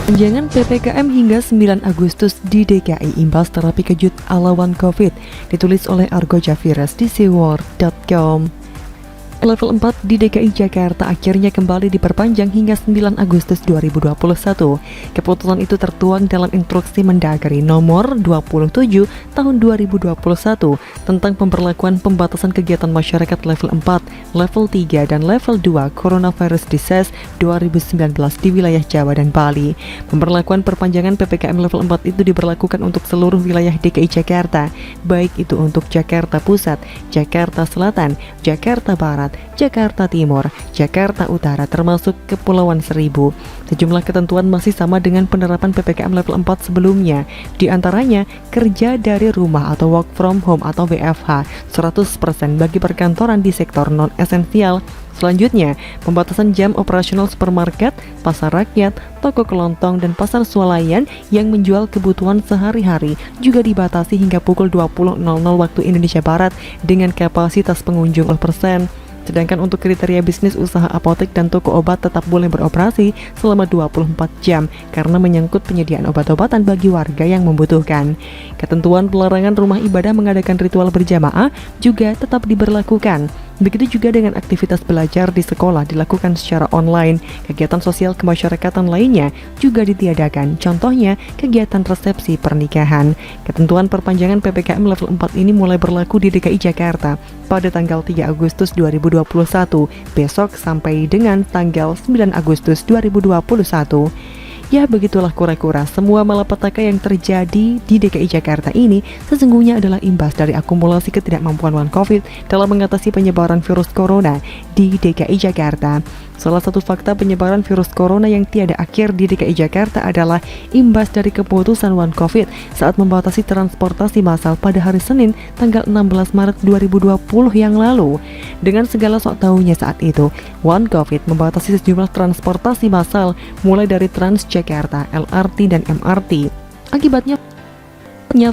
Perpanjangan PPKM hingga 9 Agustus di DKI imbas terapi kejut ala One Covid, ditulis oleh Argo Javiras di seaworld.com. Level 4 di DKI Jakarta akhirnya kembali diperpanjang hingga 9 Agustus 2021. Keputusan itu tertuang dalam Instruksi Mendagri nomor 27 tahun 2021 tentang pemberlakuan pembatasan kegiatan masyarakat level 4, level 3, dan level 2 Coronavirus Disease 2019 di wilayah Jawa dan Bali. Pemberlakuan perpanjangan PPKM level 4 itu diberlakukan untuk seluruh wilayah DKI Jakarta, baik itu untuk Jakarta Pusat, Jakarta Selatan, Jakarta Barat, Jakarta Timur, Jakarta Utara, termasuk Kepulauan Seribu. Sejumlah ketentuan masih sama dengan penerapan PPKM level 4 sebelumnya. Di antaranya, kerja dari rumah atau work from home atau WFH 100% bagi perkantoran di sektor non-esensial. Selanjutnya, pembatasan jam operasional supermarket, pasar rakyat, toko kelontong, dan pasar swalayan yang menjual kebutuhan sehari-hari juga dibatasi hingga pukul 20.00 waktu Indonesia Barat dengan kapasitas pengunjung 10%. Sedangkan untuk kriteria bisnis usaha apotek dan toko obat tetap boleh beroperasi selama 24 jam karena menyangkut penyediaan obat-obatan bagi warga yang membutuhkan. Ketentuan pelarangan rumah ibadah mengadakan ritual berjamaah juga tetap diberlakukan. Begitu juga dengan aktivitas belajar di sekolah dilakukan secara online. Kegiatan sosial kemasyarakatan lainnya juga ditiadakan, contohnya kegiatan resepsi pernikahan. Ketentuan perpanjangan PPKM level 4 ini mulai berlaku di DKI Jakarta pada tanggal 3 Agustus 2021, besok sampai dengan tanggal 9 Agustus 2021. Ya, begitulah kura-kura, semua malapetaka yang terjadi di DKI Jakarta ini sesungguhnya adalah imbas dari akumulasi ketidakmampuan One Covid dalam mengatasi penyebaran virus corona di DKI Jakarta. Salah satu fakta penyebaran virus corona yang tiada akhir di DKI Jakarta adalah imbas dari keputusan One Covid saat membatasi transportasi massal pada hari Senin tanggal 16 Maret 2020 yang lalu. Dengan segala sok tahunya saat itu, One Covid membatasi sejumlah transportasi massal mulai dari Transjakarta, LRT, dan MRT. Akibatnya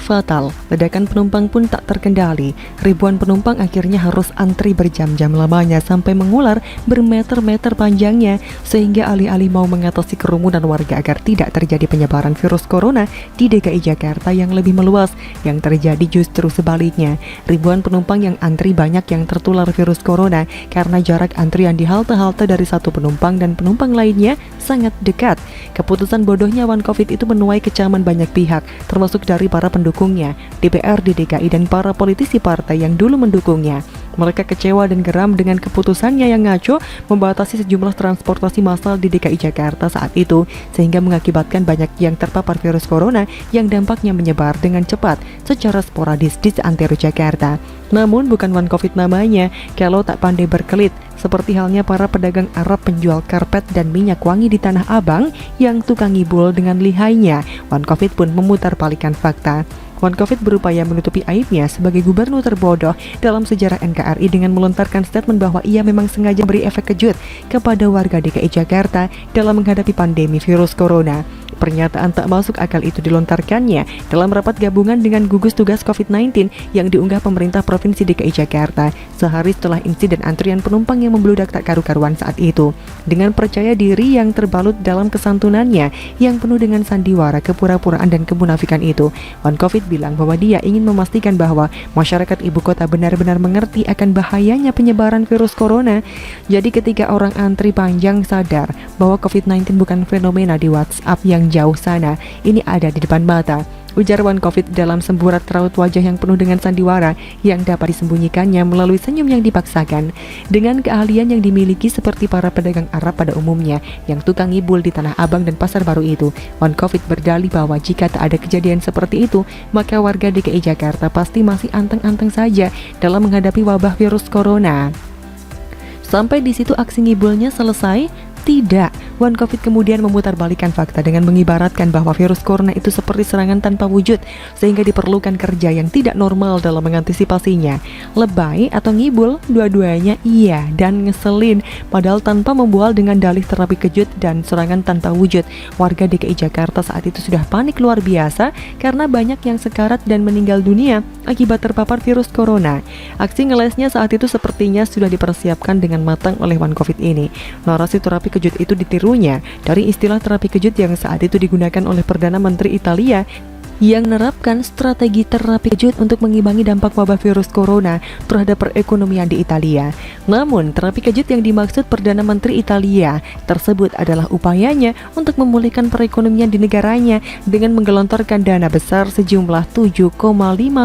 fatal, ledakan penumpang pun tak terkendali. Ribuan penumpang akhirnya harus antri berjam-jam lamanya sampai mengular bermeter-meter panjangnya, sehingga alih-alih mau mengatasi kerumunan warga agar tidak terjadi penyebaran virus corona di DKI Jakarta yang lebih meluas, yang terjadi justru sebaliknya. Ribuan penumpang yang antri banyak yang tertular virus corona karena jarak antrian di halte-halte dari satu penumpang dan penumpang lainnya sangat dekat. Keputusan bodohnya One Covid itu menuai kecaman banyak pihak, termasuk dari para pendukungnya, DPRD DKI, dan para politisi partai yang dulu mendukungnya. Mereka kecewa dan geram dengan keputusannya yang ngaco membatasi sejumlah transportasi massal di DKI Jakarta saat itu, sehingga mengakibatkan banyak yang terpapar virus corona yang dampaknya menyebar dengan cepat secara sporadis di seantero Jakarta. Namun bukan One Covid namanya kalau tak pandai berkelit, seperti halnya para pedagang Arab penjual karpet dan minyak wangi di Tanah Abang yang tukang ngibul dengan lihainya. One Covid pun memutarbalikkan fakta. One Covid berupaya menutupi aibnya sebagai gubernur terbodoh dalam sejarah NKRI dengan melontarkan statement bahwa ia memang sengaja beri efek kejut kepada warga DKI Jakarta dalam menghadapi pandemi virus corona. Pernyataan tak masuk akal itu dilontarkannya dalam rapat gabungan dengan gugus tugas COVID-19 yang diunggah pemerintah Provinsi DKI Jakarta sehari setelah insiden antrian penumpang yang membludak tak karu-karuan saat itu. Dengan percaya diri yang terbalut dalam kesantunannya yang penuh dengan sandiwara, kepura-puraan, dan kemunafikan itu, One Covid bilang bahwa dia ingin memastikan bahwa masyarakat ibu kota benar-benar mengerti akan bahayanya penyebaran virus corona. Jadi ketika orang antri panjang sadar bahwa COVID-19 bukan fenomena di WhatsApp yang jauh sana, ini ada di depan mata, ujar One Covid dalam semburat raut wajah yang penuh dengan sandiwara yang dapat disembunyikannya melalui senyum yang dipaksakan. Dengan keahlian yang dimiliki seperti para pedagang Arab pada umumnya yang tukang ngibul di Tanah Abang dan Pasar Baru itu, One Covid berdalih bahwa jika tak ada kejadian seperti itu, maka warga DKI Jakarta pasti masih anteng-anteng saja dalam menghadapi wabah virus corona. Sampai di situ aksi ngibulnya selesai? Tidak. One Covid kemudian memutarbalikkan fakta dengan mengibaratkan bahwa virus corona itu seperti serangan tanpa wujud, sehingga diperlukan kerja yang tidak normal dalam mengantisipasinya. Lebay atau ngibul, dua-duanya iya dan ngeselin, padahal tanpa membual dengan dalih terapi kejut dan serangan tanpa wujud. Warga DKI Jakarta saat itu sudah panik luar biasa karena banyak yang sekarat dan meninggal dunia akibat terpapar virus corona. Aksi ngelesnya saat itu sepertinya sudah dipersiapkan dengan matang oleh One Covid ini. Narasi terapi kejut itu ditirunya dari istilah terapi kejut yang saat itu digunakan oleh Perdana Menteri Italia yang menerapkan strategi terapi kejut untuk mengimbangi dampak wabah virus corona terhadap perekonomian di Italia. Namun, terapi kejut yang dimaksud Perdana Menteri Italia tersebut adalah upayanya untuk memulihkan perekonomian di negaranya dengan menggelontorkan dana besar sejumlah 7,5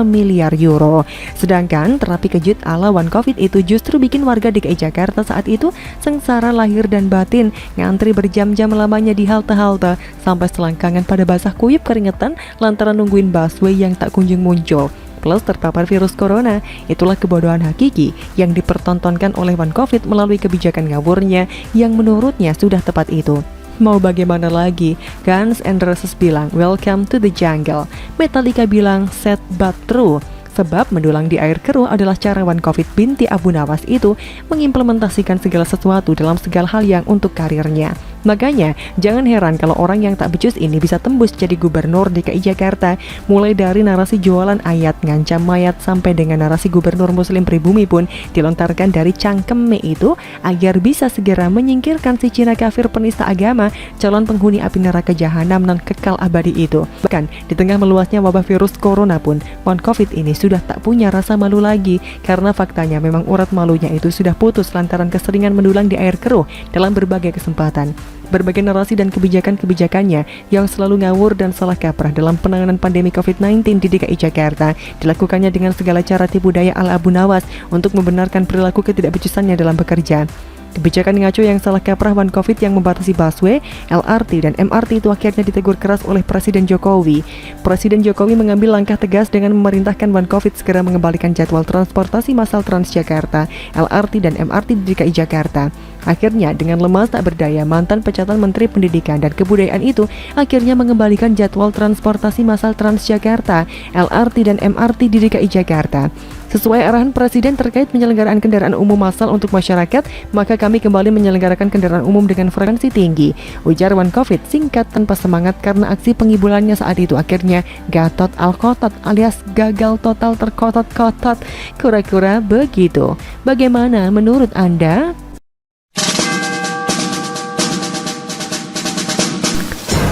miliar euro. Sedangkan terapi kejut ala One Covid itu justru bikin warga DKI Jakarta saat itu sengsara lahir dan batin, ngantri berjam-jam lamanya di halte-halte sampai selangkangan pada basah kuyup keringetan lantaran nungguin busway yang tak kunjung muncul. Plus terpapar virus corona. Itulah kebodohan hakiki yang dipertontonkan oleh One Covid melalui kebijakan ngawurnya yang menurutnya sudah tepat itu. Mau bagaimana lagi? Guns N' Roses bilang welcome to the jungle. Metallica bilang sad but true. Sebab mendulang di air keruh adalah cara One Covid binti Abu Nawas itu mengimplementasikan segala sesuatu dalam segala hal yang untuk karirnya. Makanya, jangan heran kalau orang yang tak becus ini bisa tembus jadi gubernur DKI Jakarta. Mulai dari narasi jualan ayat ngancam mayat sampai dengan narasi gubernur muslim pribumi pun dilontarkan dari cangkeme itu agar bisa segera menyingkirkan si Cina kafir penista agama, calon penghuni api neraka jahanam non kekal abadi itu. Bahkan, di tengah meluasnya wabah virus corona pun, One Covid ini sudah tak punya rasa malu lagi karena faktanya memang urat malunya itu sudah putus lantaran keseringan mendulang di air keruh dalam berbagai kesempatan. Berbagai narasi dan kebijakan-kebijakannya yang selalu ngawur dan salah kaprah dalam penanganan pandemi COVID-19 di DKI Jakarta dilakukannya dengan segala cara tipu daya ala Abu Nawas untuk membenarkan perilaku ketidakbecusannya dalam bekerja. Kebijakan ngaco yang salah kaprah One Covid yang membatasi busway, LRT, dan MRT itu akhirnya ditegur keras oleh Presiden Jokowi. Presiden Jokowi mengambil langkah tegas dengan memerintahkan One Covid segera mengembalikan jadwal transportasi massal Transjakarta, LRT, dan MRT di DKI Jakarta. Akhirnya, dengan lemas tak berdaya, mantan pecatan Menteri Pendidikan dan Kebudayaan itu akhirnya mengembalikan jadwal transportasi massal Transjakarta, LRT, dan MRT di DKI Jakarta. Sesuai arahan Presiden terkait penyelenggaraan kendaraan umum massal untuk masyarakat, maka kami kembali menyelenggarakan kendaraan umum dengan frekuensi tinggi, ujar One Covid singkat tanpa semangat karena aksi pengibulannya saat itu akhirnya gatot al-kotot alias gagal total terkotot-kotot. Kura-kura begitu. Bagaimana menurut Anda?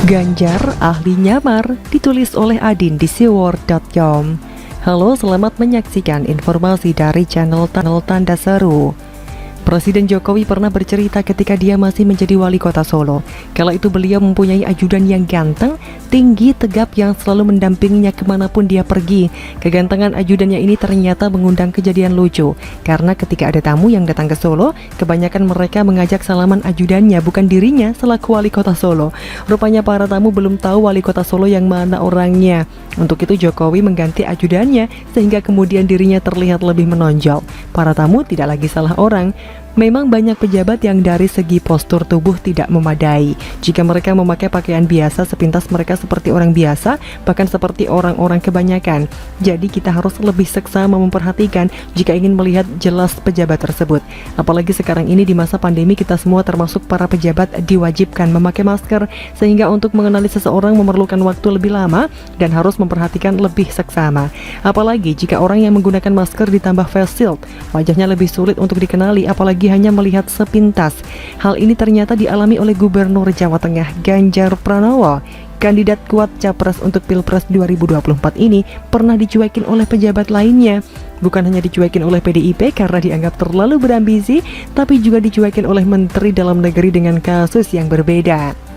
Ganjar ahli nyamar, ditulis oleh Adin di seaword.com. Halo, selamat menyaksikan informasi dari channel Tanda Seru. Presiden Jokowi pernah bercerita ketika dia masih menjadi wali kota Solo. Kala itu beliau mempunyai ajudan yang ganteng, tinggi, tegap yang selalu mendampinginya kemanapun dia pergi. Kegantengan ajudannya ini ternyata mengundang kejadian lucu. Karena ketika ada tamu yang datang ke Solo, kebanyakan mereka mengajak salaman ajudannya, bukan dirinya selaku wali kota Solo. Rupanya para tamu belum tahu wali kota Solo yang mana orangnya. Untuk itu Jokowi mengganti ajudannya sehingga kemudian dirinya terlihat lebih menonjol. Para tamu tidak lagi salah orang. Memang banyak pejabat yang dari segi postur tubuh tidak memadai. Jika mereka memakai pakaian biasa, sepintas mereka seperti orang biasa, bahkan seperti orang-orang kebanyakan. Jadi kita harus lebih seksama memperhatikan jika ingin melihat jelas pejabat tersebut. Apalagi sekarang ini di masa pandemi, kita semua termasuk para pejabat diwajibkan memakai masker, sehingga untuk mengenali seseorang memerlukan waktu lebih lama dan harus memperhatikan lebih seksama. Apalagi jika orang yang menggunakan masker ditambah face shield, wajahnya lebih sulit untuk dikenali, apalagi hanya melihat sepintas. Hal ini ternyata dialami oleh Gubernur Jawa Tengah Ganjar Pranowo. Kandidat kuat capres untuk Pilpres 2024 ini pernah dicuekin oleh pejabat lainnya. Bukan hanya dicuekin oleh PDIP karena dianggap terlalu berambisi, tapi juga dicuekin oleh Menteri Dalam Negeri dengan kasus yang berbeda.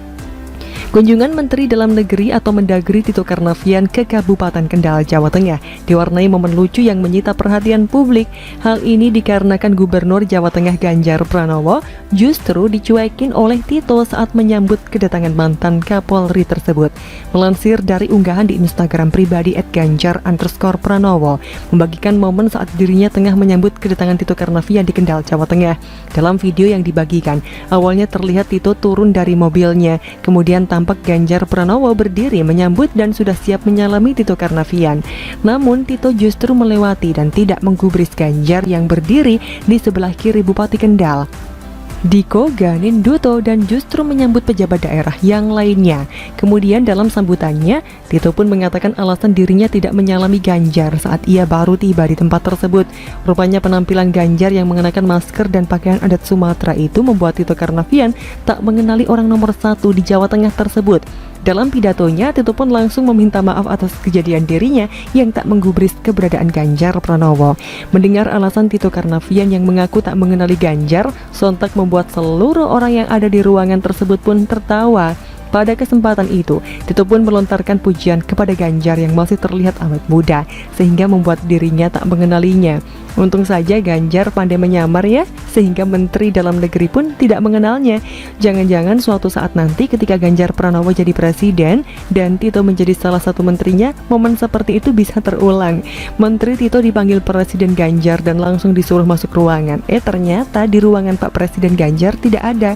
Kunjungan Menteri Dalam Negeri atau Mendagri Tito Karnavian ke Kabupaten Kendal, Jawa Tengah diwarnai momen lucu yang menyita perhatian publik. Hal ini dikarenakan Gubernur Jawa Tengah Ganjar Pranowo justru dicuekin oleh Tito saat menyambut kedatangan mantan Kapolri tersebut. Melansir dari unggahan di Instagram pribadi @ganjar_pranowo, membagikan momen saat dirinya tengah menyambut kedatangan Tito Karnavian di Kendal, Jawa Tengah. Dalam video yang dibagikan, awalnya terlihat Tito turun dari mobilnya, kemudian tampak Ganjar Pranowo berdiri menyambut dan sudah siap menyalami Tito Karnavian. Namun Tito justru melewati dan tidak menggubris Ganjar yang berdiri di sebelah kiri Bupati Kendal. Diko, Ganin, Duto, dan justru menyambut pejabat daerah yang lainnya. Kemudian dalam sambutannya, Tito pun mengatakan alasan dirinya tidak menyalami Ganjar saat ia baru tiba di tempat tersebut. Rupanya penampilan Ganjar yang mengenakan masker dan pakaian adat Sumatera itu membuat Tito Karnavian tak mengenali orang nomor satu di Jawa Tengah tersebut. Dalam pidatonya, Tito pun langsung meminta maaf atas kejadian dirinya yang tak menggubris keberadaan Ganjar Pranowo. Mendengar alasan Tito Karnavian yang mengaku tak mengenali Ganjar, sontak membuat seluruh orang yang ada di ruangan tersebut pun tertawa. Pada kesempatan itu, Tito pun melontarkan pujian kepada Ganjar yang masih terlihat awet muda, sehingga membuat dirinya tak mengenalinya. Untung saja Ganjar pandai menyamar ya, sehingga Menteri Dalam Negeri pun tidak mengenalnya. Jangan-jangan suatu saat nanti ketika Ganjar Pranowo jadi presiden dan Tito menjadi salah satu menterinya, momen seperti itu bisa terulang. Menteri Tito dipanggil Presiden Ganjar dan langsung disuruh masuk ruangan. Ternyata di ruangan Pak Presiden Ganjar tidak ada.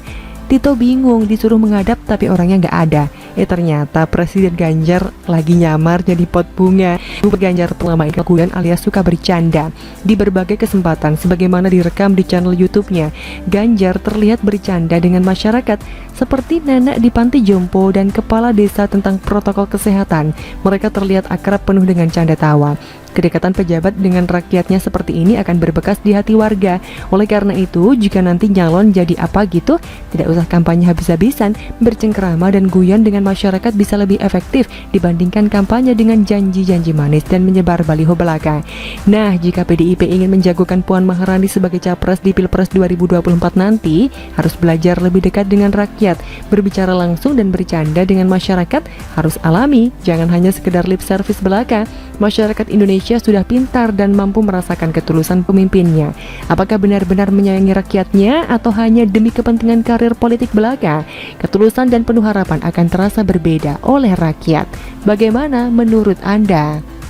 Tito bingung, disuruh menghadap tapi orangnya nggak ada. Ternyata Presiden Ganjar lagi nyamar jadi pot bunga. Ganjar selama ini keguguran alias suka bercanda. Di berbagai kesempatan, sebagaimana direkam di channel YouTube-nya, Ganjar terlihat bercanda dengan masyarakat seperti nenek di panti jompo dan kepala desa tentang protokol kesehatan. Mereka terlihat akrab penuh dengan canda tawa. Kedekatan pejabat dengan rakyatnya seperti ini akan berbekas di hati warga. Oleh karena itu, jika nanti nyalon jadi apa gitu, tidak usah kampanye habis-habisan, bercengkerama dan guyon dengan masyarakat bisa lebih efektif dibandingkan kampanye dengan janji-janji manis dan menyebar baliho belaka. Nah, jika PDIP ingin menjagokan Puan Maharani sebagai capres di Pilpres 2024 nanti, harus belajar lebih dekat dengan rakyat, berbicara langsung dan bercanda dengan masyarakat harus alami, jangan hanya sekedar lip service belaka. Masyarakat Indonesia sudah pintar dan mampu merasakan ketulusan pemimpinnya. Apakah benar-benar menyayangi rakyatnya atau hanya demi kepentingan karir politik belaka? Ketulusan dan penuh harapan akan terasa berbeda oleh rakyat. Bagaimana menurut Anda?